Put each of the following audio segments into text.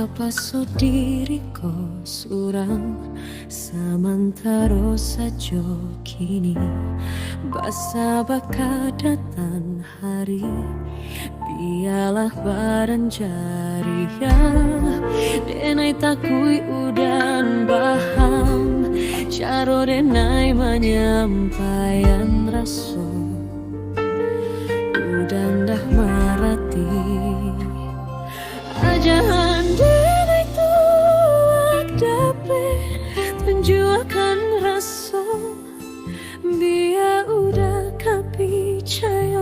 apa so diriku surang samantaro sajo kini basa baka datang hari biarlah badan jaria denai takui udan baham caro denai menyampaikan rasa udan dah marati ajahan denai tuak dapat tunjukkan rasa biar udah kapicaya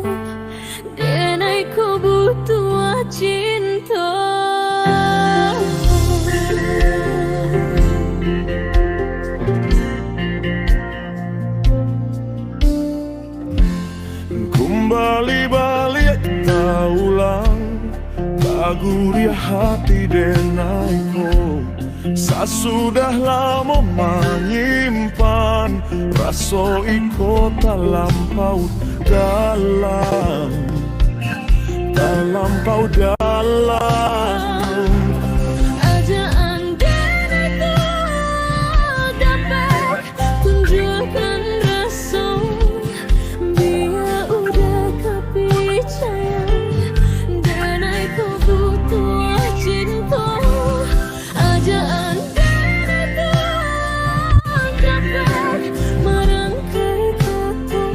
denai ku butuh cinta. Kembali balik tak ulang Gurih hati denaiku Sasudah lama menyimpan Rasa iko tak lampau dalam Tak lampau dalam Ajaan denai tuak dapat tunjukkan rasa biar udah kapicaya denai ku butuh cinta. Ajaan denai tuak dapat merangkai kata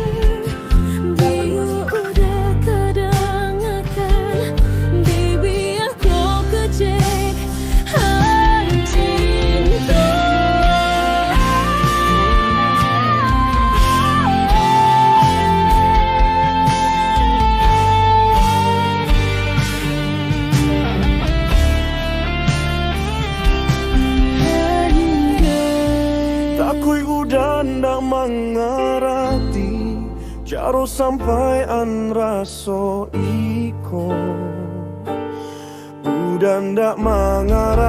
biar udah kedengarkan baby aku kecek cinta. Takui udan dak mengerti Jaro sampai an raso iko Udan dak mengerti